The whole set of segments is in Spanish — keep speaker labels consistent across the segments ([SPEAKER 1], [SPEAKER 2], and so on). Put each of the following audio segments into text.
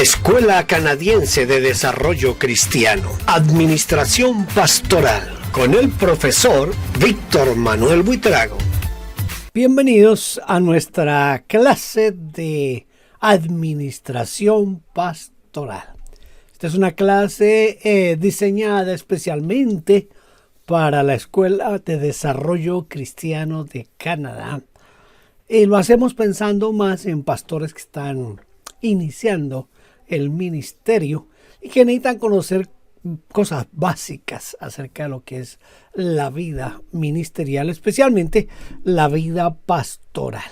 [SPEAKER 1] Escuela Canadiense de Desarrollo Cristiano, Administración Pastoral, con el profesor Víctor Manuel Buitrago. Bienvenidos a nuestra clase de Administración Pastoral. Esta es una clase diseñada especialmente para la Escuela de Desarrollo Cristiano de Canadá. Y lo hacemos pensando más en pastores que están iniciando el ministerio y que necesitan conocer cosas básicas acerca de lo que es la vida ministerial, especialmente la vida pastoral.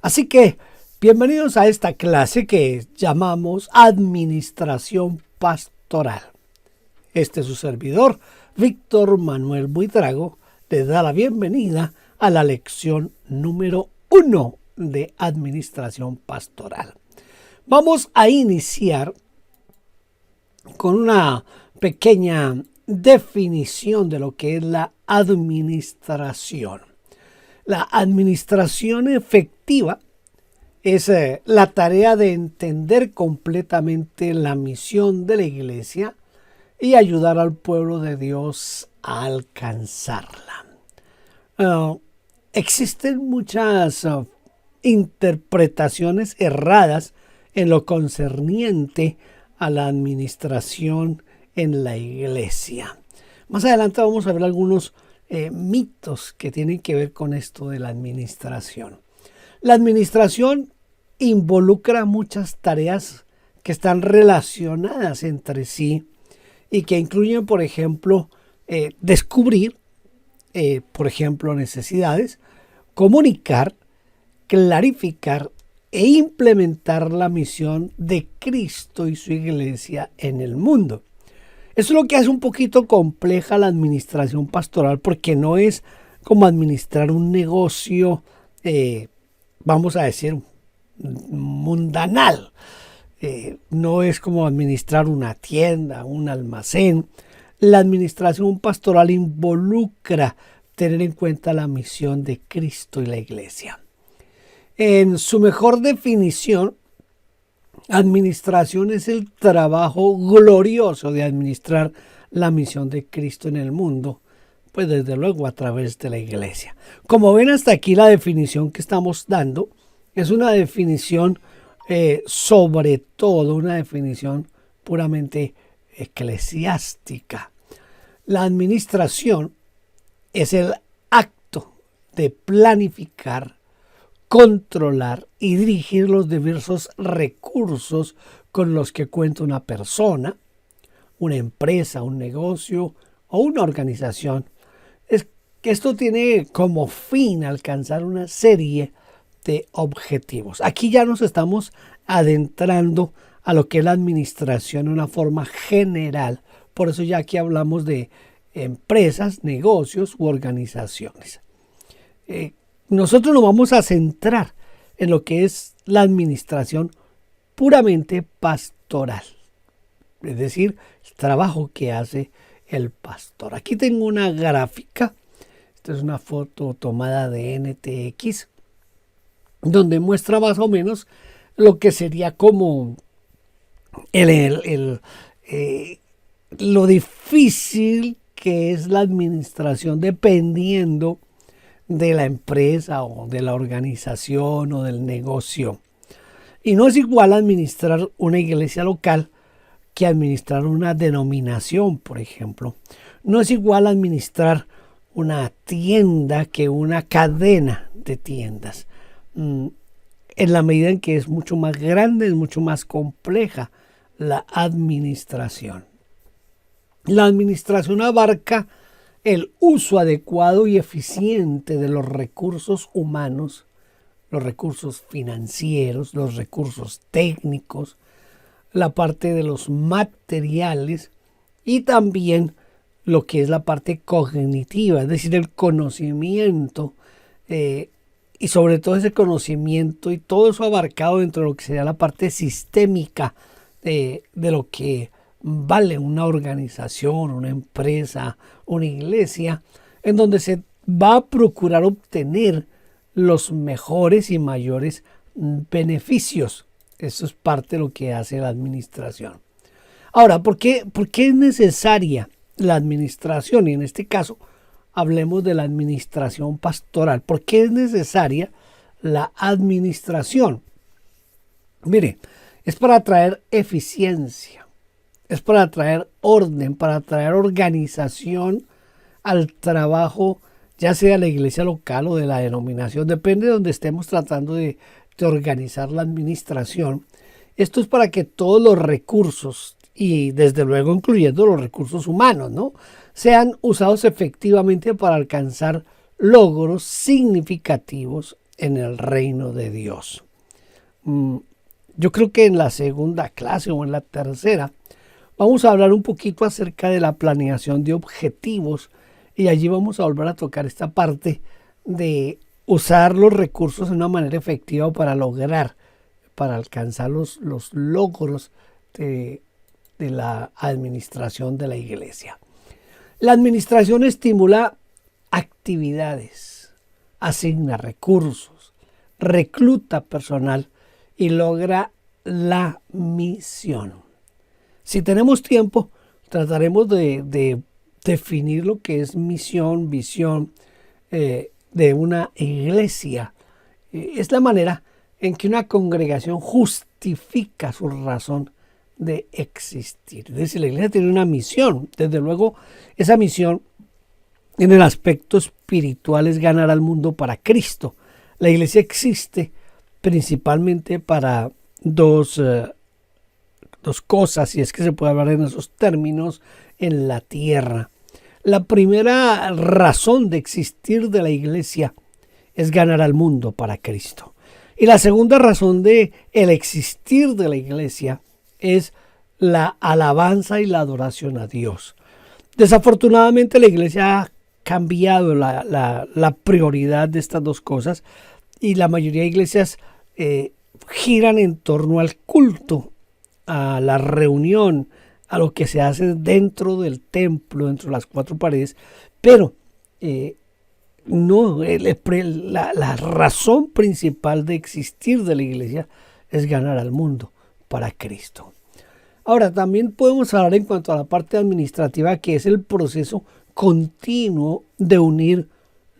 [SPEAKER 1] Así que bienvenidos a esta clase que llamamos Administración Pastoral. Este es su servidor, Víctor Manuel Buitrago, le da la bienvenida a la lección número 1 de Administración Pastoral. Vamos a iniciar con una pequeña definición de lo que es la administración. La administración efectiva es la tarea de entender completamente la misión de la iglesia y ayudar al pueblo de Dios a alcanzarla. Existen muchas interpretaciones erradas en lo concerniente a la administración en la iglesia. Más adelante vamos a ver algunos mitos que tienen que ver con esto de la administración. La administración involucra muchas tareas que están relacionadas entre sí y que incluyen, por ejemplo, descubrir, por ejemplo, necesidades, comunicar, clarificar e implementar la misión de Cristo y su iglesia en el mundo. Eso es lo que hace un poquito compleja la administración pastoral, porque no es como administrar un negocio, vamos a decir, mundanal. No es como administrar una tienda, un almacén. La administración pastoral involucra tener en cuenta la misión de Cristo y la iglesia. En su mejor definición, administración es el trabajo glorioso de administrar la misión de Cristo en el mundo, pues desde luego a través de la iglesia. Como ven hasta aquí, la definición que estamos dando es una definición sobre todo, una definición puramente eclesiástica. La administración es el acto de planificar, controlar y dirigir los diversos recursos con los que cuenta una persona, una empresa, un negocio o una organización. Es que esto tiene como fin alcanzar una serie de objetivos. Aquí ya nos estamos adentrando a lo que es la administración de una forma general. Por eso ya aquí hablamos de empresas, negocios u organizaciones. Nosotros nos vamos a centrar en lo que es la administración puramente pastoral, es decir, el trabajo que hace el pastor. Aquí tengo una gráfica, esta es una foto tomada de NTX, donde muestra más o menos lo que sería como lo difícil que es la administración dependiendo de la empresa o de la organización o del negocio. Y no es igual administrar una iglesia local que administrar una denominación, por ejemplo. No es igual administrar una tienda que una cadena de tiendas. En la medida en que es mucho más grande, es mucho más compleja la administración. La administración abarca el uso adecuado y eficiente de los recursos humanos, los recursos financieros, los recursos técnicos, la parte de los materiales y también lo que es la parte cognitiva, es decir, el conocimiento y sobre todo ese conocimiento y todo eso abarcado dentro de lo que sería la parte sistémica de lo que vale una organización, una empresa, una iglesia, en donde se va a procurar obtener los mejores y mayores beneficios Eso es parte de lo que hace la administración. Ahora, ¿por qué es necesaria la administración? Y en este caso, hablemos de la administración pastoral. ¿Por qué es necesaria la administración? Mire, es para traer eficiencia, es para traer orden, para traer organización al trabajo, ya sea la iglesia local o de la denominación, depende de donde estemos tratando de organizar la administración. Esto es para que todos los recursos, y desde luego incluyendo los recursos humanos, ¿no?, sean usados efectivamente para alcanzar logros significativos en el reino de Dios. Yo creo que en la segunda clase o en la tercera vamos a hablar un poquito acerca de la planeación de objetivos, y allí vamos a volver a tocar esta parte de usar los recursos de una manera efectiva para alcanzar los logros de la administración de la iglesia. La administración estimula actividades, asigna recursos, recluta personal y logra la misión. Si tenemos tiempo, trataremos de definir lo que es misión, visión de una iglesia. Es la manera en que una congregación justifica su razón de existir. Es decir, la iglesia tiene una misión. Desde luego, esa misión en el aspecto espiritual es ganar al mundo para Cristo. La iglesia existe principalmente para dos cosas, si es que se puede hablar en esos términos, en la tierra. La primera razón de existir de la iglesia es ganar al mundo para Cristo. Y la segunda razón de el existir de la iglesia es la alabanza y la adoración a Dios. Desafortunadamente la iglesia ha cambiado la prioridad de estas dos cosas, y la mayoría de iglesias giran en torno al culto, a la reunión, a lo que se hace dentro del templo, dentro de las cuatro paredes, pero no, la razón principal de existir de la iglesia es ganar al mundo para Cristo. Ahora, también podemos hablar en cuanto a la parte administrativa, que es el proceso continuo de unir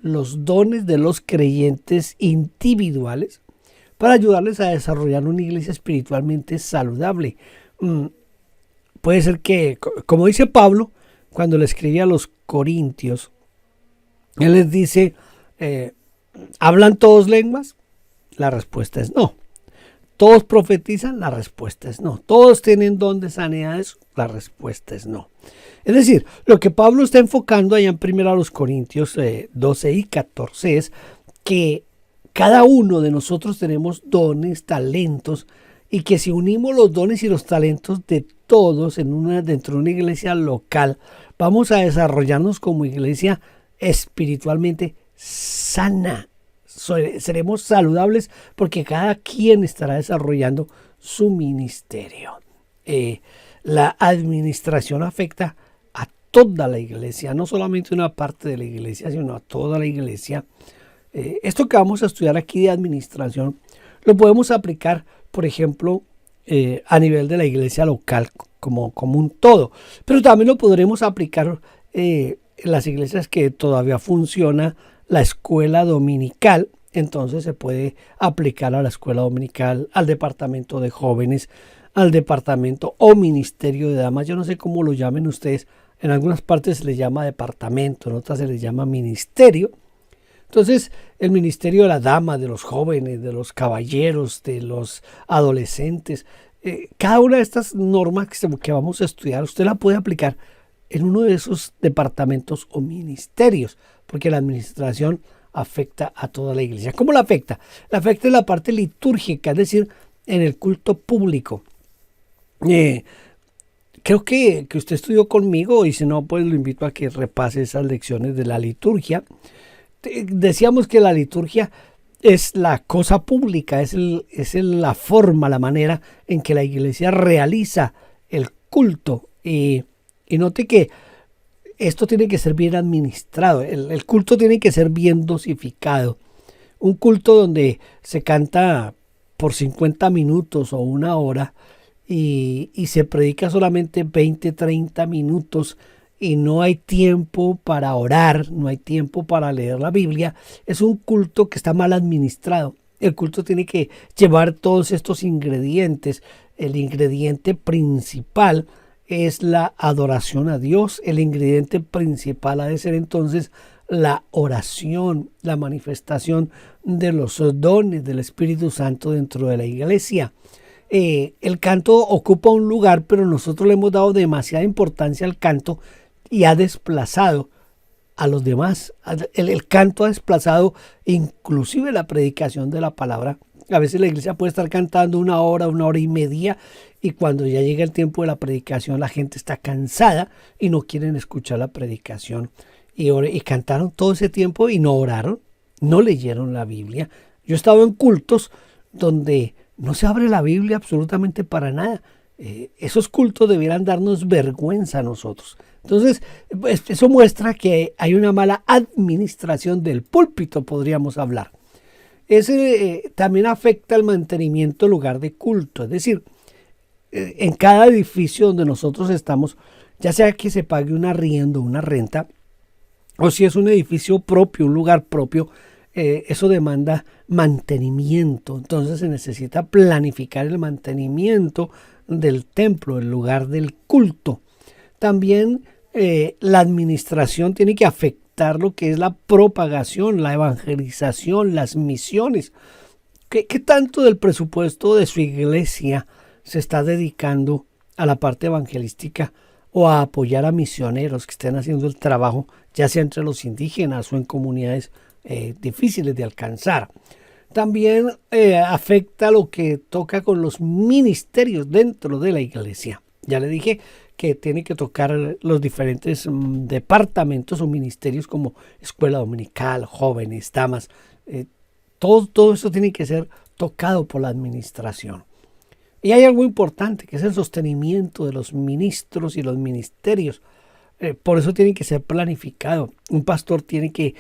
[SPEAKER 1] los dones de los creyentes individuales para ayudarles a desarrollar una iglesia espiritualmente saludable. Puede ser que, como dice Pablo, cuando le escribía a los Corintios, él les dice, ¿hablan todos lenguas? La respuesta es no. ¿Todos profetizan? La respuesta es no. ¿Todos tienen don de sanidades? La respuesta es no. Es decir, lo que Pablo está enfocando allá en 1 Corintios 12 y 14 es que cada uno de nosotros tenemos dones, talentos, y que si unimos los dones y los talentos de todos dentro de una iglesia local, vamos a desarrollarnos como iglesia espiritualmente sana. Seremos saludables porque cada quien estará desarrollando su ministerio. La administración afecta a toda la iglesia, no solamente una parte de la iglesia, sino a toda la iglesia. Esto que vamos a estudiar aquí de administración lo podemos aplicar, por ejemplo, a nivel de la iglesia local como un todo, pero también lo podremos aplicar en las iglesias que todavía funciona la escuela dominical. Entonces se puede aplicar a la escuela dominical, al departamento de jóvenes, al departamento o ministerio de damas. Yo no sé cómo lo llamen ustedes. En algunas partes se les llama departamento, en otras se les llama ministerio. Entonces, el ministerio de la dama, de los jóvenes, de los caballeros, de los adolescentes, cada una de estas normas que vamos a estudiar, usted la puede aplicar en uno de esos departamentos o ministerios, porque la administración afecta a toda la iglesia. ¿Cómo la afecta? La afecta en la parte litúrgica, es decir, en el culto público. Creo que usted estudió conmigo, y si no, pues lo invito a que repase esas lecciones de la liturgia. Decíamos que la liturgia es la cosa pública, es la forma, la manera en que la iglesia realiza el culto. Y note que esto tiene que ser bien administrado, el culto tiene que ser bien dosificado. Un culto donde se canta por 50 minutos o una hora y se predica solamente 20, 30 minutos y no hay tiempo para orar, no hay tiempo para leer la Biblia, es un culto que está mal administrado. El culto tiene que llevar todos estos ingredientes. El ingrediente principal es la adoración a Dios. El ingrediente principal ha de ser entonces la oración, la manifestación de los dones del Espíritu Santo dentro de la iglesia. El canto ocupa un lugar, pero nosotros le hemos dado demasiada importancia al canto y ha desplazado a los demás. El canto ha desplazado inclusive la predicación de la palabra. A veces la iglesia puede estar cantando una hora y media, y cuando ya llega el tiempo de la predicación la gente está cansada y no quieren escuchar la predicación. Y cantaron todo ese tiempo y no oraron, no leyeron la Biblia. Yo he estado en cultos donde no se abre la Biblia absolutamente para nada. Esos cultos debieran darnos vergüenza a nosotros. Entonces, pues, eso muestra que hay una mala administración del púlpito, podríamos hablar. Ese también afecta el mantenimiento del lugar de culto. Es decir, en cada edificio donde nosotros estamos, ya sea que se pague un arriendo, una renta, o si es un edificio propio, un lugar propio, eso demanda mantenimiento. Entonces se necesita planificar el mantenimiento del templo, el lugar del culto. También la administración tiene que afectar lo que es la propagación, la evangelización, las misiones. ¿Qué tanto del presupuesto de su iglesia se está dedicando a la parte evangelística o a apoyar a misioneros que estén haciendo el trabajo, ya sea entre los indígenas o en comunidades difíciles de alcanzar? También afecta lo que toca con los ministerios dentro de la iglesia. Ya le dije que tiene que tocar los diferentes departamentos o ministerios como escuela dominical, jóvenes, damas. Todo eso tiene que ser tocado por la administración. Y hay algo importante que es el sostenimiento de los ministros y los ministerios. Por eso tiene que ser planificado. Un pastor tiene que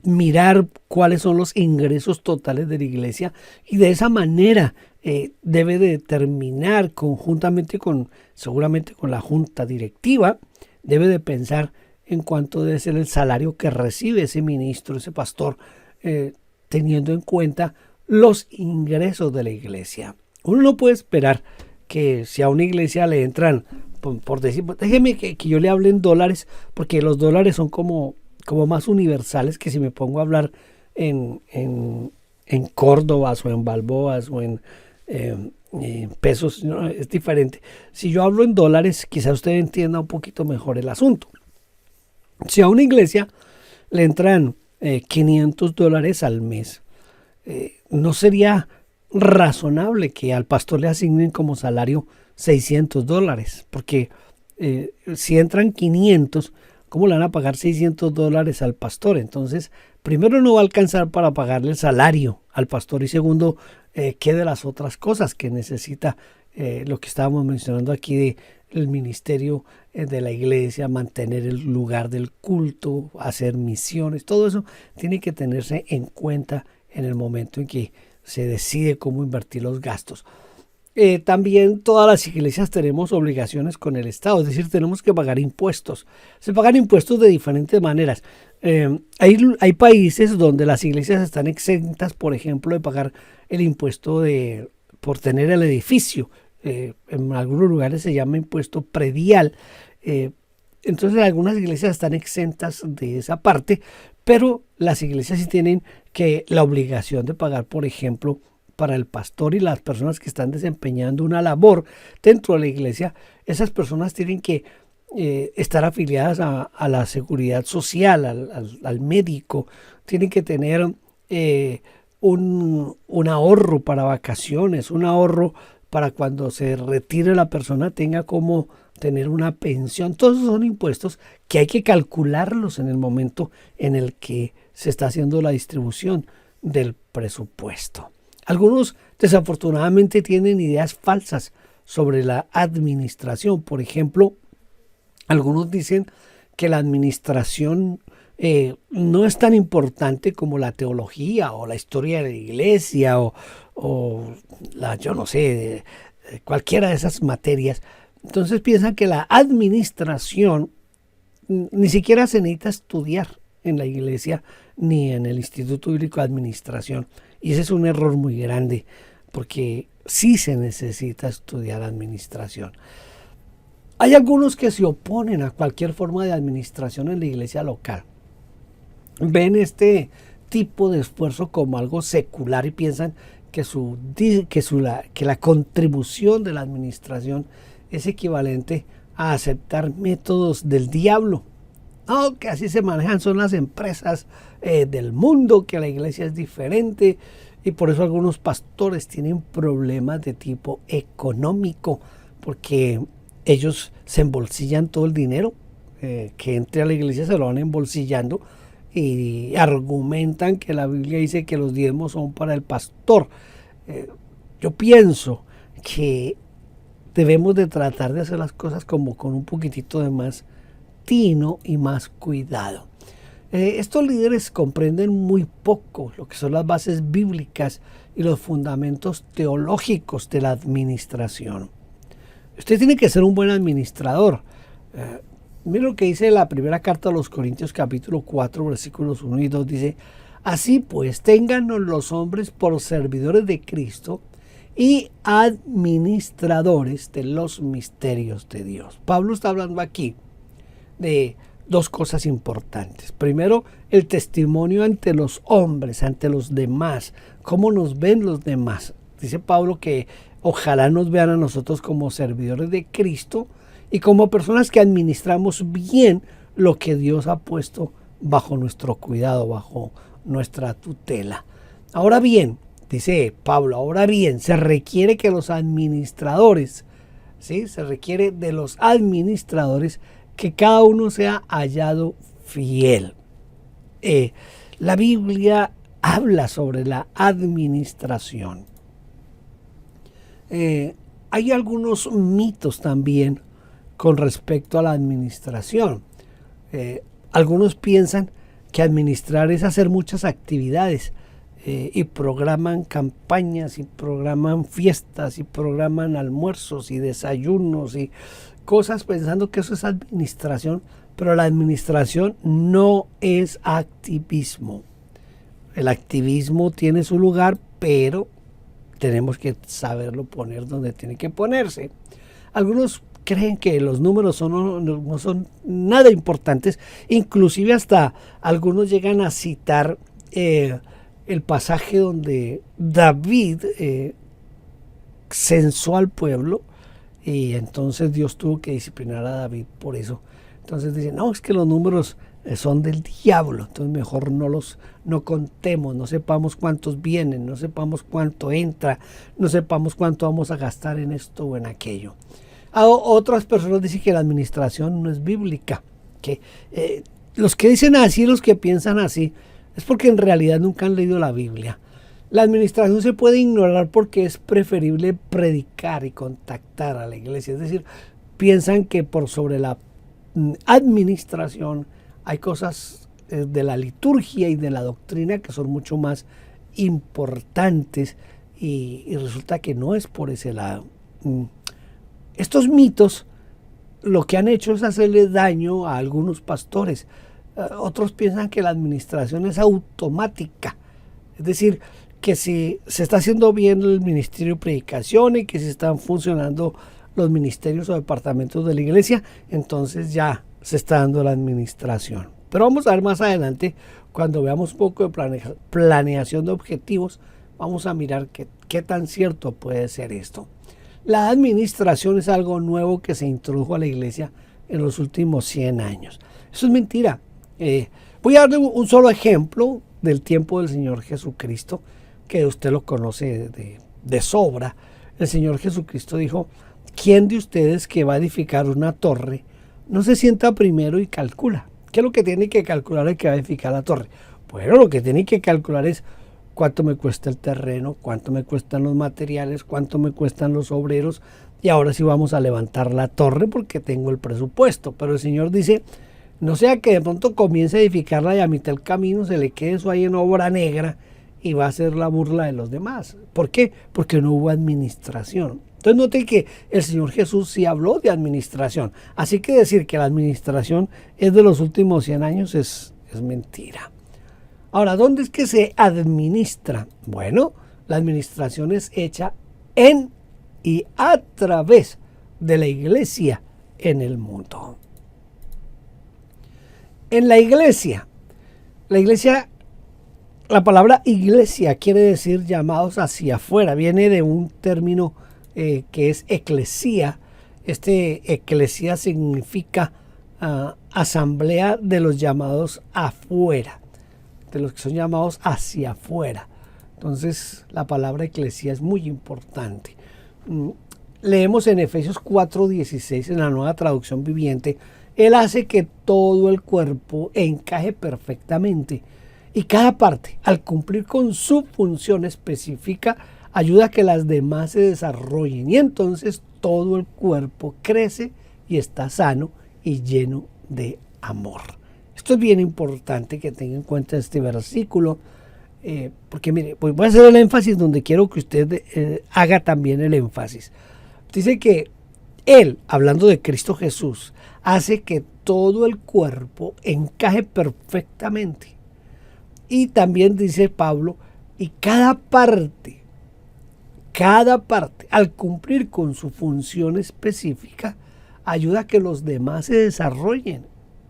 [SPEAKER 1] mirar cuáles son los ingresos totales de la iglesia y de esa manera debe de determinar conjuntamente seguramente con la junta directiva, debe de pensar en cuánto debe ser el salario que recibe ese ministro, ese pastor, teniendo en cuenta los ingresos de la iglesia. Uno no puede esperar que si a una iglesia le entran, por decir, déjeme que yo le hable en dólares, porque los dólares son como más universales que si me pongo a hablar en córdobas o en balboas o en pesos, ¿no? Es diferente. Si yo hablo en dólares, quizá usted entienda un poquito mejor el asunto. Si a una iglesia le entran $500 al mes, no sería razonable que al pastor le asignen como salario $600, porque si entran 500, ¿cómo le van a pagar $600 al pastor? Entonces, primero no va a alcanzar para pagarle el salario al pastor y segundo, ¿qué de las otras cosas que necesita lo que estábamos mencionando aquí del ministerio de la iglesia, mantener el lugar del culto, hacer misiones? Todo eso tiene que tenerse en cuenta en el momento en que se decide cómo invertir los gastos. También todas las iglesias tenemos obligaciones con el Estado, es decir, tenemos que pagar impuestos. Se pagan impuestos de diferentes maneras. Hay países donde las iglesias están exentas, por ejemplo, de pagar el impuesto por tener el edificio. En algunos lugares se llama impuesto predial. Entonces algunas iglesias están exentas de esa parte, pero las iglesias sí tienen la obligación de pagar, por ejemplo, para el pastor y las personas que están desempeñando una labor dentro de la iglesia. Esas personas tienen que estar afiliadas a la seguridad social, al médico, tienen que tener un ahorro para vacaciones, un ahorro para cuando se retire la persona tenga como tener una pensión. Todos esos son impuestos que hay que calcularlos en el momento en el que se está haciendo la distribución del presupuesto. Algunos desafortunadamente tienen ideas falsas sobre la administración. Por ejemplo, algunos dicen que la administración no es tan importante como la teología o la historia de la iglesia o yo no sé, cualquiera de esas materias. Entonces piensan que la administración ni siquiera se necesita estudiar en la iglesia ni en el Instituto Bíblico de Administración. Y ese es un error muy grande, porque sí se necesita estudiar administración. Hay algunos que se oponen a cualquier forma de administración en la iglesia local. Ven este tipo de esfuerzo como algo secular y piensan que la contribución de la administración es equivalente a aceptar métodos del diablo. No, que así se manejan son las empresas del mundo, que la iglesia es diferente, y por eso algunos pastores tienen problemas de tipo económico, porque ellos se embolsillan todo el dinero que entre a la iglesia, se lo van embolsillando y argumentan que la Biblia dice que los diezmos son para el pastor. Yo pienso que debemos de tratar de hacer las cosas como con un poquitito de más tino y más cuidado. Estos líderes comprenden muy poco lo que son las bases bíblicas y los fundamentos teológicos de la administración. Usted tiene que ser un buen administrador. Mira lo que dice la primera carta a los Corintios capítulo 4 versículos 1 y 2. Dice: así pues, téngannos los hombres por servidores de Cristo y administradores de los misterios de Dios. Pablo está hablando aquí de dos cosas importantes. Primero, el testimonio ante los hombres, ante los demás. ¿Cómo nos ven los demás? Dice Pablo que ojalá nos vean a nosotros como servidores de Cristo y como personas que administramos bien lo que Dios ha puesto bajo nuestro cuidado, bajo nuestra tutela. Ahora bien, dice Pablo, se requiere que los administradores, ¿sí? Se requiere de los administradores que cada uno sea hallado fiel. La Biblia habla sobre la administración. Hay algunos mitos también con respecto a la administración. Algunos piensan que administrar es hacer muchas actividades y programan campañas y programan fiestas y programan almuerzos y desayunos y cosas pensando que eso es administración, pero la administración no es activismo. El activismo tiene su lugar, pero tenemos que saberlo poner donde tiene que ponerse. Algunos creen que los números no son nada importantes, inclusive hasta algunos llegan a citar el pasaje donde David censó al pueblo y entonces Dios tuvo que disciplinar a David por eso. Entonces dicen, no, es que los números son del diablo, entonces mejor no contemos, no sepamos cuántos vienen, no sepamos cuánto entra, no sepamos cuánto vamos a gastar en esto o en aquello. Otras personas dicen que la administración no es bíblica, que los que dicen así, los que piensan así, es porque en realidad nunca han leído la Biblia. La administración se puede ignorar porque es preferible predicar y contactar a la iglesia. Es decir, piensan que por sobre la administración hay cosas de la liturgia y de la doctrina que son mucho más importantes y resulta que no es por ese lado. Estos mitos lo que han hecho es hacerle daño a algunos pastores. Otros piensan que la administración es automática. Es decir, que si se está haciendo bien el ministerio de predicación y que si están funcionando los ministerios o departamentos de la iglesia, entonces ya se está dando la administración. Pero vamos a ver más adelante, cuando veamos un poco de planeación de objetivos, vamos a mirar qué tan cierto puede ser esto. La administración es algo nuevo que se introdujo a la iglesia en los últimos 100 años. Eso es mentira. Voy a darle un solo ejemplo del tiempo del Señor Jesucristo, que usted lo conoce de sobra. El Señor Jesucristo dijo: ¿quién de ustedes que va a edificar una torre no se sienta primero y calcula? ¿Qué es lo que tiene que calcular el que va a edificar la torre? Bueno, lo que tiene que calcular es cuánto me cuesta el terreno, cuánto me cuestan los materiales, cuánto me cuestan los obreros, y ahora sí vamos a levantar la torre porque tengo el presupuesto. Pero el Señor dice No sea que de pronto comience a edificarla y a mitad del camino se le quede eso ahí en obra negra y va a ser la burla de los demás. ¿Por qué? Porque no hubo administración. Entonces note que el Señor Jesús sí habló de administración. Así que decir que la administración es de los últimos 100 años es mentira. Ahora, ¿dónde es que se administra? Bueno, la administración es hecha en y a través de la iglesia en el mundo. En la iglesia, la palabra iglesia quiere decir llamados hacia afuera. Viene de un término que es eclesía. Eclesía significa asamblea de los llamados afuera, de los que son llamados hacia afuera. Entonces la palabra eclesía es muy importante. Leemos en Efesios 4:16 en la Nueva Traducción Viviente: Él hace que todo el cuerpo encaje perfectamente y cada parte, al cumplir con su función específica, ayuda a que las demás se desarrollen, y entonces todo el cuerpo crece y está sano y lleno de amor. Esto es bien importante que tenga en cuenta este versículo, porque mire, pues voy a hacer el énfasis donde quiero que usted haga también el énfasis. Dice que Él, hablando de Cristo Jesús, hace que todo el cuerpo encaje perfectamente. Y también dice Pablo, y cada parte, al cumplir con su función específica, ayuda a que los demás se desarrollen.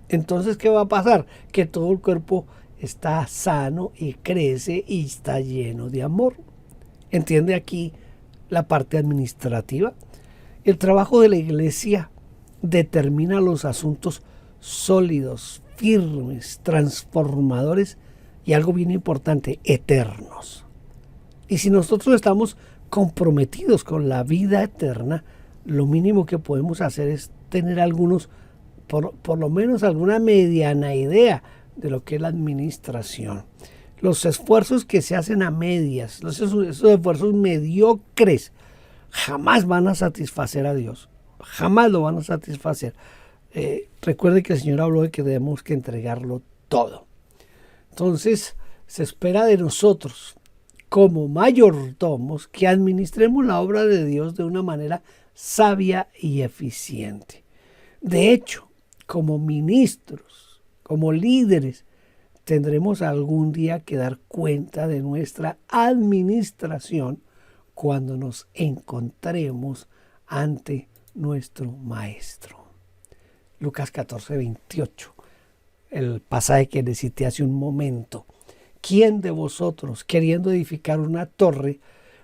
[SPEAKER 1] Entonces, ¿qué va a pasar? Que todo el cuerpo está sano y crece y está lleno de amor. ¿Entiende aquí la parte administrativa? El trabajo de la iglesia determina los asuntos sólidos, firmes, transformadores y, algo bien importante, eternos. Y si nosotros estamos comprometidos con la vida eterna, lo mínimo que podemos hacer es tener por lo menos alguna mediana idea de lo que es la administración. Los esfuerzos que se hacen a medias, esos esfuerzos mediocres, jamás van a satisfacer a Dios. Jamás lo van a satisfacer. Recuerde que el Señor habló de que debemos que entregarlo todo. Entonces, se espera de nosotros, como mayordomos, que administremos la obra de Dios de una manera sabia y eficiente. De hecho, como ministros, como líderes, tendremos algún día que dar cuenta de nuestra administración cuando nos encontremos ante nuestro Maestro. Lucas 14:28, el pasaje que le cité hace un momento. ¿Quién de vosotros, queriendo edificar una torre,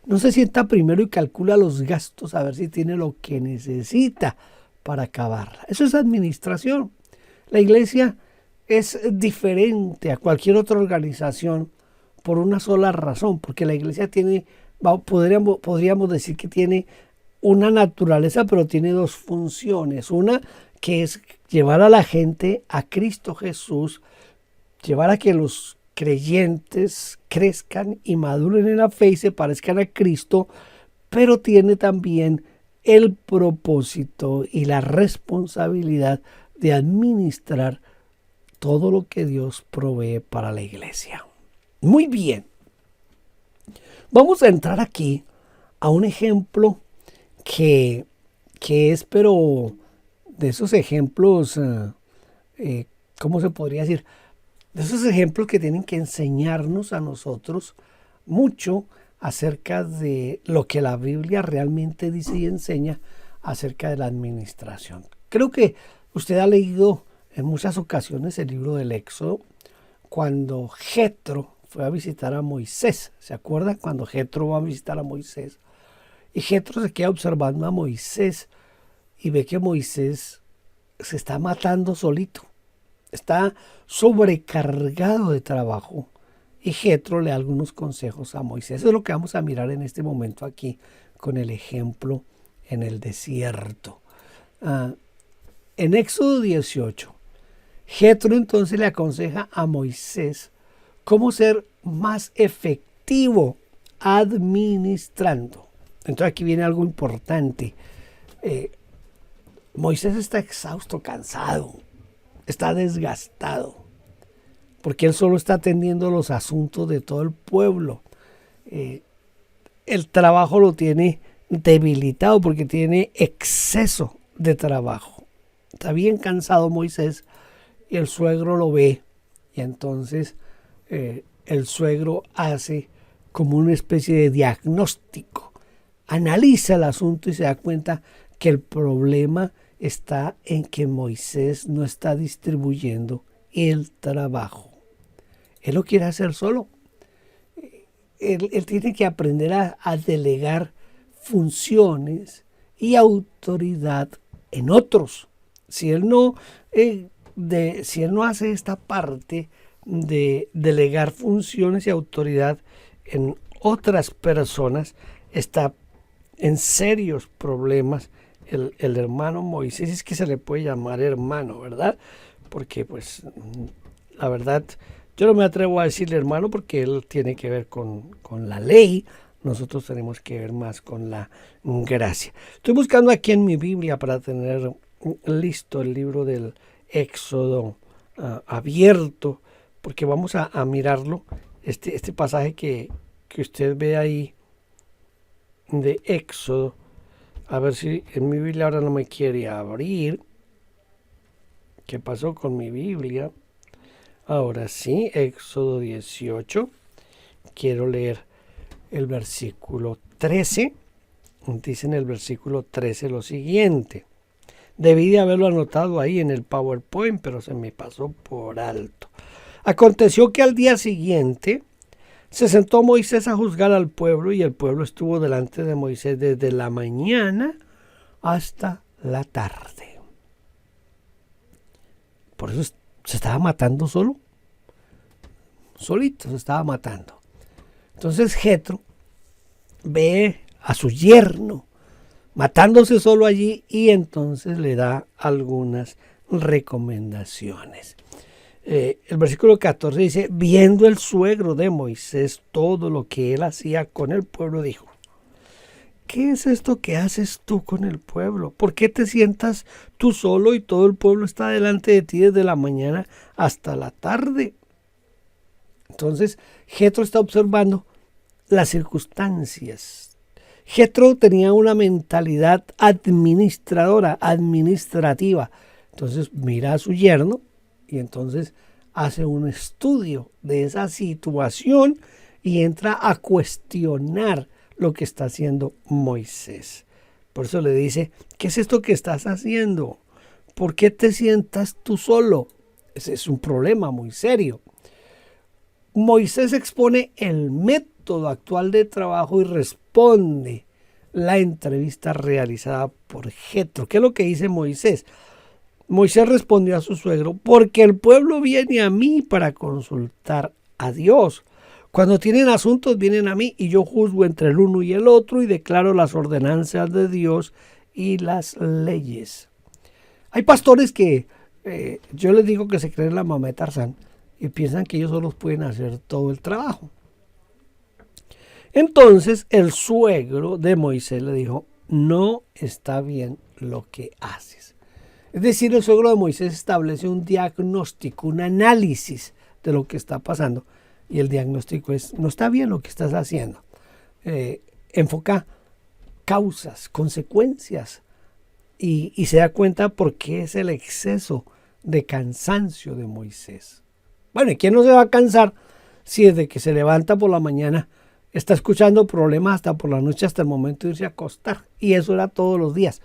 [SPEAKER 1] no se sienta primero y calcula los gastos a ver si tiene lo que necesita para acabarla? Eso es administración. La iglesia es diferente a cualquier otra organización por una sola razón, porque la iglesia podríamos decir que tiene una naturaleza, pero tiene dos funciones. Una que es llevar a la gente a Cristo Jesús, llevar a que los creyentes crezcan y maduren en la fe y se parezcan a Cristo, pero tiene también el propósito y la responsabilidad de administrar todo lo que Dios provee para la iglesia. Muy bien. Vamos a entrar aquí a un ejemplo que es, pero de esos ejemplos, ¿cómo se podría decir? De esos ejemplos que tienen que enseñarnos a nosotros mucho acerca de lo que la Biblia realmente dice y enseña acerca de la administración. Creo que usted ha leído en muchas ocasiones el libro del Éxodo, cuando Jetro fue a visitar a Moisés. ¿Se acuerdan? Cuando Jetro va a visitar a Moisés. Y Jetro se queda observando a Moisés y ve que Moisés se está matando solito. Está sobrecargado de trabajo. Y Jetro le da algunos consejos a Moisés. Eso es lo que vamos a mirar en este momento aquí con el ejemplo en el desierto. En Éxodo 18, Jetro entonces le aconseja a Moisés cómo ser más efectivo administrando. Entonces aquí viene algo importante. Moisés está exhausto, cansado. está desgastado, porque él solo está atendiendo los asuntos de todo el pueblo. El trabajo lo tiene debilitado porque tiene exceso de trabajo. Está bien cansado Moisés y el suegro lo ve, y entonces el suegro hace como una especie de diagnóstico, analiza el asunto y se da cuenta que el problema está en que Moisés no está distribuyendo el trabajo. Él lo quiere hacer solo. Él tiene que aprender a delegar funciones y autoridad en otros. Si él no hace esta parte de delegar funciones y autoridad en otras personas, está en serios problemas el hermano Moisés. Es que se le puede llamar hermano, ¿verdad? Porque pues la verdad yo no me atrevo a decirle hermano porque él tiene que ver con la ley. Nosotros tenemos que ver más con la gracia. Estoy buscando aquí en mi Biblia para tener listo el libro del Éxodo abierto, porque vamos a mirarlo. Este pasaje que usted ve ahí de Éxodo, a ver si en mi Biblia ahora no me quiere abrir. ¿Qué pasó con mi Biblia? Ahora sí, Éxodo 18. Quiero leer el versículo 13. Dice en el versículo 13 lo siguiente. Debí de haberlo anotado ahí en el PowerPoint, pero se me pasó por alto. Aconteció que al día siguiente se sentó Moisés a juzgar al pueblo, y el pueblo estuvo delante de Moisés desde la mañana hasta la tarde. Por eso se estaba matando solito se estaba matando. Entonces Jetro ve a su yerno matándose solo allí, y entonces le da algunas recomendaciones. El versículo 14 dice: viendo el suegro de Moisés todo lo que él hacía con el pueblo, dijo: ¿qué es esto que haces tú con el pueblo? ¿Por qué te sientas tú solo y todo el pueblo está delante de ti desde la mañana hasta la tarde? Entonces Jetro está observando las circunstancias. Jetro tenía una mentalidad administrativa. Entonces mira a su yerno y entonces hace un estudio de esa situación y entra a cuestionar lo que está haciendo Moisés. Por eso le dice: ¿qué es esto que estás haciendo? ¿Por qué te sientas tú solo? Ese es un problema muy serio. Moisés expone el método actual de trabajo y responde la entrevista realizada por Jetro. ¿Qué es lo que dice Moisés? Moisés respondió a su suegro: porque el pueblo viene a mí para consultar a Dios. Cuando tienen asuntos vienen a mí, y yo juzgo entre el uno y el otro y declaro las ordenanzas de Dios y las leyes. Hay pastores que yo les digo que se creen la mamá de Tarzán y piensan que ellos solos pueden hacer todo el trabajo. Entonces el suegro de Moisés le dijo: no está bien lo que haces. Es decir, el suegro de Moisés establece un diagnóstico, un análisis de lo que está pasando. Y el diagnóstico es: no está bien lo que estás haciendo. Enfoca causas, consecuencias, y se da cuenta por qué es el exceso de cansancio de Moisés. Bueno, ¿y quién no se va a cansar si desde que se levanta por la mañana está escuchando problemas hasta por la noche, hasta el momento de irse a acostar? Y eso era todos los días.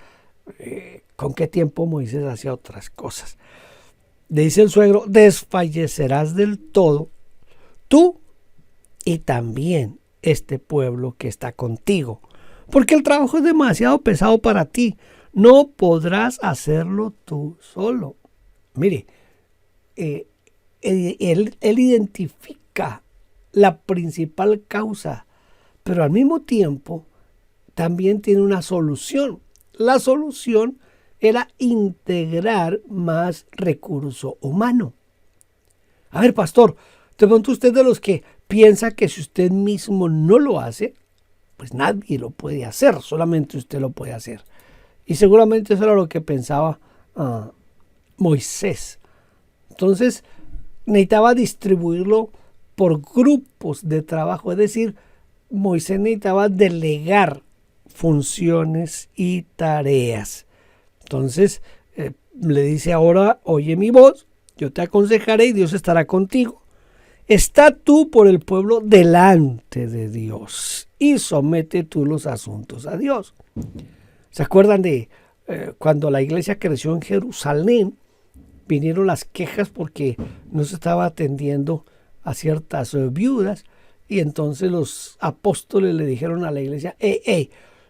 [SPEAKER 1] ¿Con qué tiempo Moisés hacía otras cosas? Le dice el suegro: desfallecerás del todo, tú y también este pueblo que está contigo, porque el trabajo es demasiado pesado para ti. No podrás hacerlo tú solo. Mire, él identifica la principal causa, pero al mismo tiempo también tiene una solución. La solución era integrar más recurso humano. A ver, pastor, de pronto usted de los que piensa que si usted mismo no lo hace, pues nadie lo puede hacer, solamente usted lo puede hacer. Y seguramente eso era lo que pensaba Moisés. Entonces necesitaba distribuirlo por grupos de trabajo, es decir, Moisés necesitaba delegar funciones y tareas. Entonces le dice: ahora oye mi voz, yo te aconsejaré y Dios estará contigo. Está tú por el pueblo delante de Dios y somete tú los asuntos a Dios. ¿Se acuerdan de cuando la iglesia creció en Jerusalén? Vinieron las quejas porque no se estaba atendiendo a ciertas viudas, y entonces los apóstoles le dijeron a la iglesia: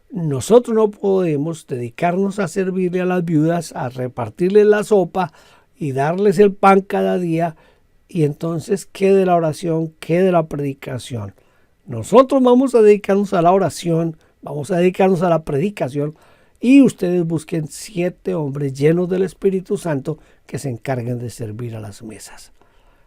[SPEAKER 1] nosotros no podemos dedicarnos a servirle a las viudas, a repartirles la sopa y darles el pan cada día, y entonces ¿qué de la oración? ¿Qué de la predicación? Nosotros vamos a dedicarnos a la oración, vamos a dedicarnos a la predicación, y ustedes busquen 7 hombres llenos del Espíritu Santo que se encarguen de servir a las mesas.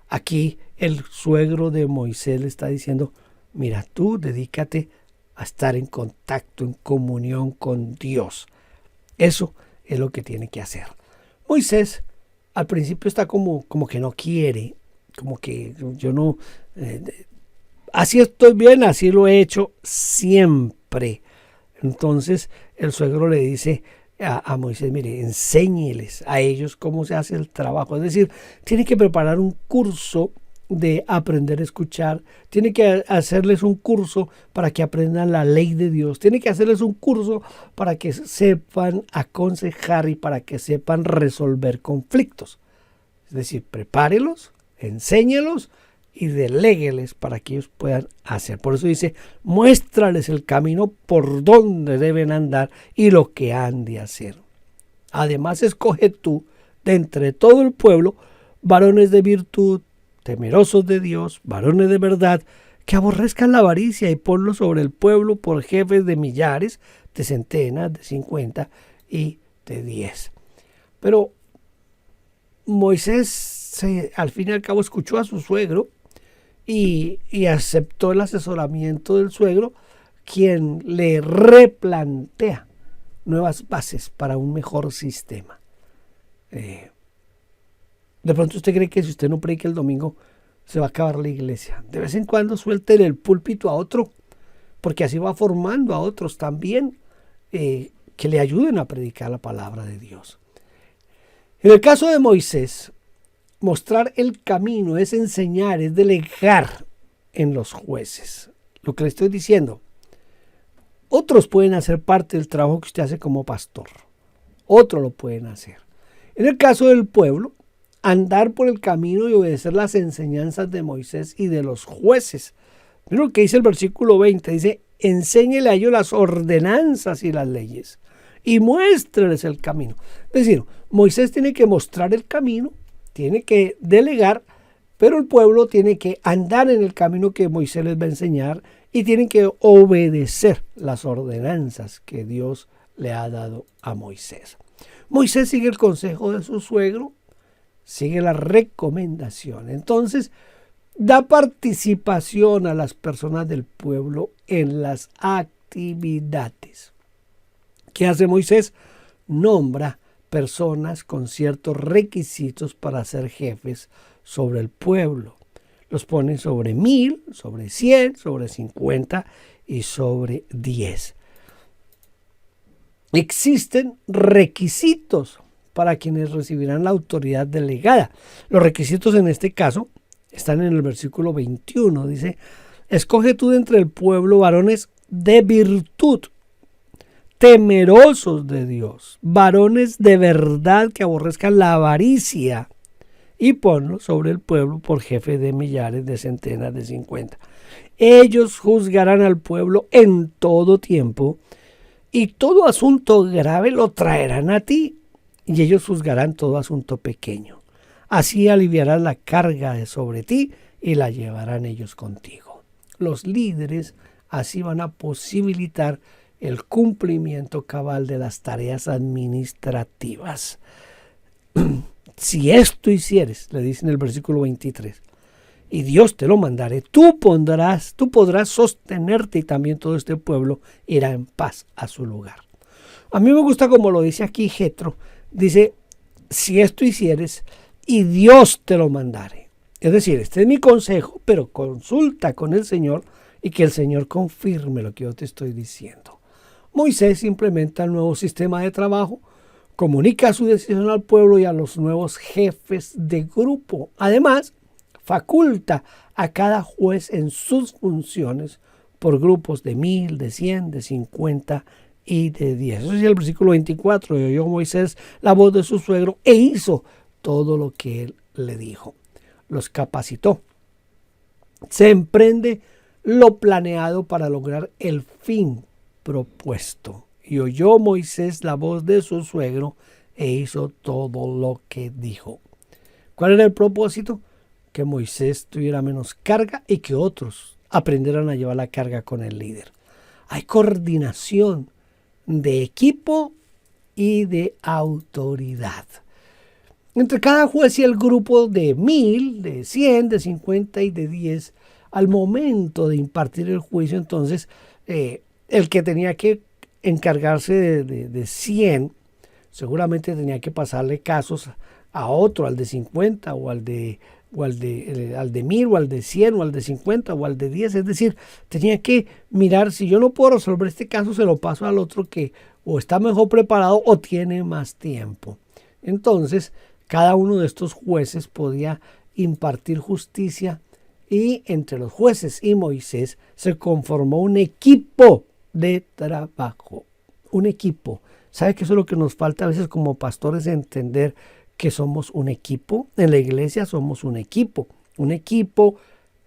[SPEAKER 1] Aquí el suegro de Moisés le está diciendo: mira, tú dedícate a estar en contacto, en comunión con Dios. Eso es lo que tiene que hacer. Moisés al principio está como que no quiere, como que yo no, así estoy bien, así lo he hecho siempre. Entonces el suegro le dice a Moisés: mire, enséñeles a ellos cómo se hace el trabajo. Es decir, tiene que preparar un curso de aprender a escuchar, tiene que hacerles un curso para que aprendan la ley de Dios, tiene que hacerles un curso para que sepan aconsejar y para que sepan resolver conflictos. Es decir, prepárelos, enséñelos y delégueles para que ellos puedan hacer. Por eso dice: muéstrales el camino por donde deben andar y lo que han de hacer. Además, escoge tú de entre todo el pueblo varones de virtud, temerosos de Dios, varones de verdad, que aborrezcan la avaricia, y ponlos sobre el pueblo por jefes de millares, de centenas, de 50 y de 10. Pero Moisés al fin y al cabo escuchó a su suegro y aceptó el asesoramiento del suegro, quien le replantea nuevas bases para un mejor sistema. De pronto usted cree que si usted no predica el domingo se va a acabar la iglesia. De vez en cuando suelte el púlpito a otro, porque así va formando a otros también que le ayuden a predicar la palabra de Dios. En el caso de Moisés, mostrar el camino es enseñar, es delegar en los jueces. Lo que le estoy diciendo, otros pueden hacer parte del trabajo que usted hace como pastor. Otros lo pueden hacer. En el caso del pueblo, andar por el camino y obedecer las enseñanzas de Moisés y de los jueces. Mira lo que dice el versículo 20, dice: enséñele a ellos las ordenanzas y las leyes y muéstreles el camino. Es decir, Moisés tiene que mostrar el camino, tiene que delegar, pero el pueblo tiene que andar en el camino que Moisés les va a enseñar y tienen que obedecer las ordenanzas que Dios le ha dado a Moisés. Moisés sigue el consejo de su suegro, sigue la recomendación. Entonces, da participación a las personas del pueblo en las actividades. ¿Qué hace Moisés? Nombra personas con ciertos requisitos para ser jefes sobre el pueblo. Los pone sobre 1000, sobre 100, sobre 50 y sobre 10. Existen requisitos para quienes recibirán la autoridad delegada. Los requisitos en este caso están en el versículo 21. Dice: escoge tú de entre el pueblo varones de virtud, temerosos de Dios, varones de verdad que aborrezcan la avaricia, y ponlos sobre el pueblo por jefe de millares, de centenas, de 50. Ellos juzgarán al pueblo en todo tiempo, y todo asunto grave lo traerán a ti, y ellos juzgarán todo asunto pequeño. Así aliviarás la carga de sobre ti y la llevarán ellos contigo. Los líderes así van a posibilitar el cumplimiento cabal de las tareas administrativas. Si esto hicieres, le dice en el versículo 23, y Dios te lo mandaré, tú podrás sostenerte, y también todo este pueblo irá en paz a su lugar. A mí me gusta como lo dice aquí Jetro. Dice: si esto hicieres, y Dios te lo mandare. Es decir, este es mi consejo, pero consulta con el Señor y que el Señor confirme lo que yo te estoy diciendo. Moisés implementa el nuevo sistema de trabajo, comunica su decisión al pueblo y a los nuevos jefes de grupo. Además, faculta a cada juez en sus funciones por grupos de 1000, de 100, de 50 y de 10. Eso es el versículo 24. Y oyó Moisés la voz de su suegro e hizo todo lo que él le dijo. Los capacitó. Se emprende lo planeado para lograr el fin propuesto. Y oyó Moisés la voz de su suegro e hizo todo lo que dijo. ¿Cuál era el propósito? Que Moisés tuviera menos carga y que otros aprendieran a llevar la carga con el líder. Hay coordinación de equipo y de autoridad. Entre cada juez y el grupo de 1000, de 100, de 50 y de 10, al momento de impartir el juicio, entonces, el que tenía que encargarse de 100, seguramente tenía que pasarle casos a otro, al de 50 o al de 1000 o al de 100 o al de 50 o al de 10. Es decir, tenía que mirar, si yo no puedo resolver este caso, se lo paso al otro que o está mejor preparado o tiene más tiempo. Entonces, cada uno de estos jueces podía impartir justicia y entre los jueces y Moisés se conformó un equipo de trabajo. Un equipo. ¿Sabe que eso es lo que nos falta a veces como pastores, entender que somos un equipo? En la iglesia somos un equipo. Un equipo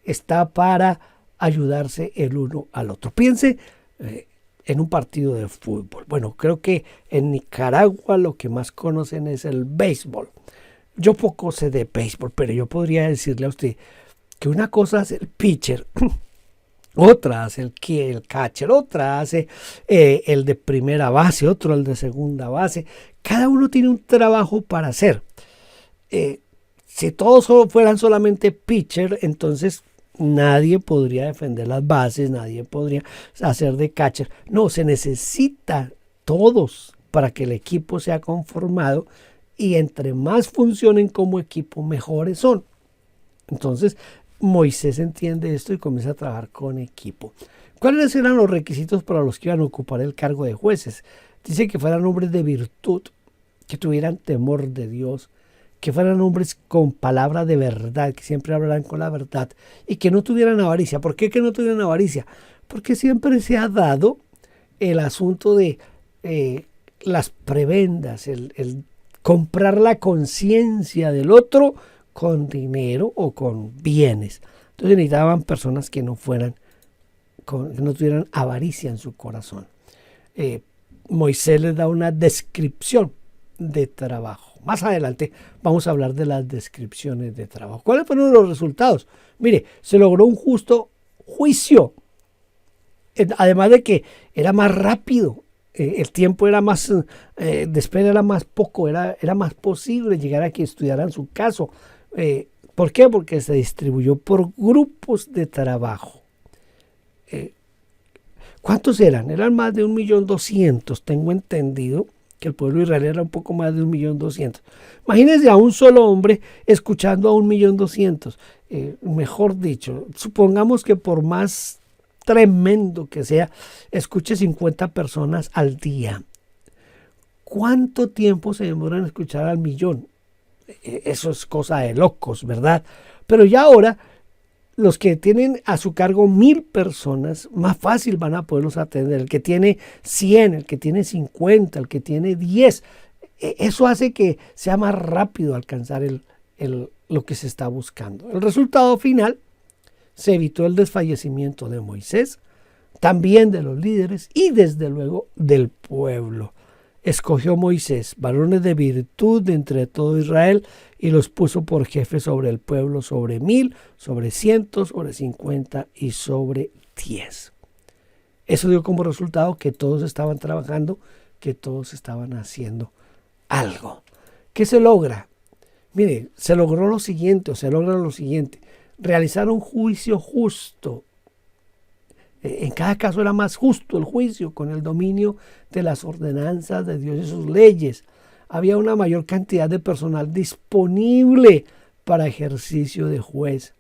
[SPEAKER 1] está para ayudarse el uno al otro. Piense en un partido de fútbol. Bueno, creo que en Nicaragua lo que más conocen es el béisbol. Yo poco sé de béisbol, pero yo podría decirle a usted que una cosa es el pitcher, otra hace el catcher, otra hace el de primera base, otro el de segunda base. Cada uno tiene un trabajo para hacer. Si todos fueran solamente pitcher, entonces nadie podría defender las bases, nadie podría hacer de catcher. No, se necesita todos para que el equipo sea conformado y entre más funcionen como equipo, mejores son. Entonces, Moisés entiende esto y comienza a trabajar con equipo. ¿Cuáles eran los requisitos para los que iban a ocupar el cargo de jueces? Dice que fueran hombres de virtud, que tuvieran temor de Dios, que fueran hombres con palabra de verdad, que siempre hablaran con la verdad y que no tuvieran avaricia. ¿Por qué que no tuvieran avaricia? Porque siempre se ha dado el asunto de las prebendas, el comprar la conciencia del otro con dinero o con bienes. Entonces necesitaban personas que no tuvieran avaricia en su corazón. Moisés les da una descripción de trabajo. Más adelante vamos a hablar de las descripciones de trabajo. ¿Cuáles fueron los resultados? Mire, se logró un justo juicio. Además de que era más rápido. El tiempo era más, de espera era más poco, era más posible llegar a que estudiaran su caso. ¿Por qué? Porque se distribuyó por grupos de trabajo. ¿Cuántos eran? Eran más de 1.200.000. Tengo entendido que el pueblo de Israel era un poco más de 1.200.000. Imagínense a un solo hombre escuchando a 1.200.000. Mejor dicho, supongamos que por más tremendo que sea, escuche 50 personas al día. ¿Cuánto tiempo se demora en escuchar al millón? Eso es cosa de locos, ¿verdad? Pero ya ahora, los que tienen a su cargo 1000 personas, más fácil van a poderlos atender. El que tiene 100, el que tiene 50, el que tiene 10. Eso hace que sea más rápido alcanzar lo que se está buscando. El resultado final: se evitó el desfallecimiento de Moisés, también de los líderes y desde luego del pueblo. Escogió Moisés varones de virtud de entre todo Israel y los puso por jefes sobre el pueblo, sobre 1000, sobre 100, sobre 50 y sobre 10. Eso dio como resultado que todos estaban trabajando, que todos estaban haciendo algo. ¿Qué se logra? Mire, se logra lo siguiente. Realizar un juicio justo. En cada caso era más justo el juicio, con el dominio de las ordenanzas de Dios y sus leyes. había una mayor cantidad de personal disponible para ejercicio de juez.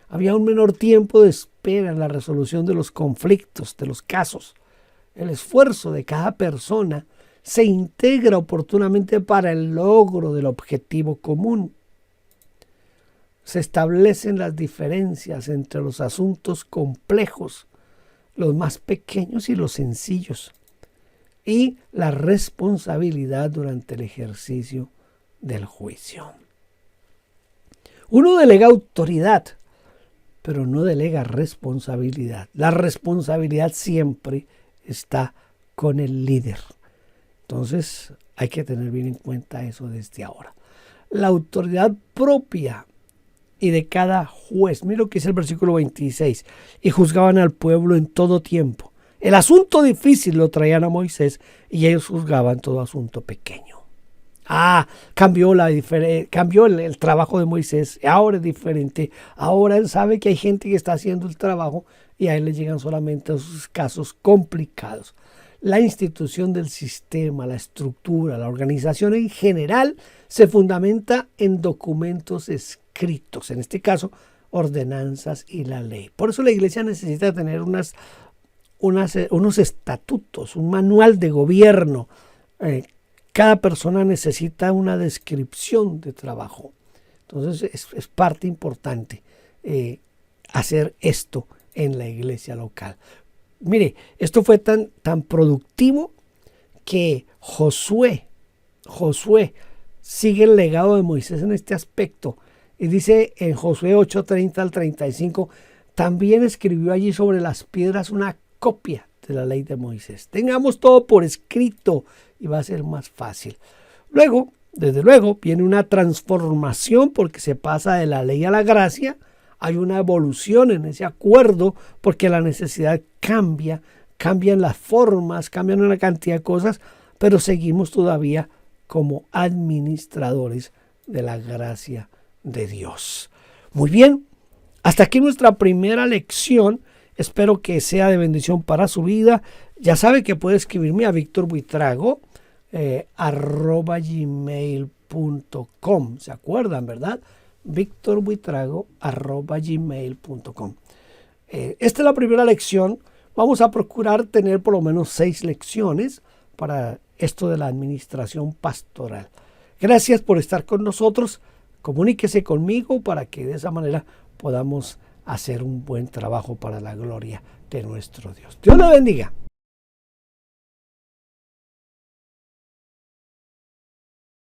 [SPEAKER 1] Había un menor tiempo de espera en la resolución de los conflictos, de los casos. El esfuerzo de cada persona se integra oportunamente para el logro del objetivo común. Se establecen las diferencias entre los asuntos complejos, los más pequeños y los sencillos, y la responsabilidad durante el ejercicio del juicio. Uno delega autoridad, pero no delega responsabilidad. La responsabilidad siempre está con el líder. Entonces hay que tener bien en cuenta eso desde ahora. La autoridad propia y de cada juez. Mira lo que dice el versículo 26. Y juzgaban al pueblo en todo tiempo. El asunto difícil lo traían a Moisés y ellos juzgaban todo asunto pequeño. Cambió el trabajo de Moisés. Ahora es diferente. Ahora él sabe que hay gente que está haciendo el trabajo y a él le llegan solamente esos casos complicados. La institución del sistema, la estructura, la organización en general se fundamenta en documentos escritos, en este caso ordenanzas y la ley. Por eso la iglesia necesita tener unos estatutos, un manual de gobierno. Cada persona necesita una descripción de trabajo. Entonces es parte importante hacer esto en la iglesia local. Mire, esto fue tan productivo que Josué sigue el legado de Moisés en este aspecto. Y dice en Josué 8:30 al 35, también escribió allí sobre las piedras una copia de la ley de Moisés. Tengamos todo por escrito y va a ser más fácil. Luego, desde luego, viene una transformación porque se pasa de la ley a la gracia. Hay una evolución en ese acuerdo porque la necesidad cambia, cambian las formas, cambian una cantidad de cosas, pero seguimos todavía como administradores de la gracia de Dios. Muy bien, hasta aquí nuestra primera lección. Espero que sea de bendición para su vida. Ya sabe que puede escribirme a victorbuitrago @gmail.com. ¿Se acuerdan, verdad? victorbuitrago@gmail.com. Esta es la primera lección. Vamos a procurar tener por lo menos 6 lecciones para esto de la administración pastoral. Gracias por estar con nosotros. Comuníquese conmigo para que de esa manera podamos hacer un buen trabajo para la gloria de nuestro Dios. Dios le bendiga.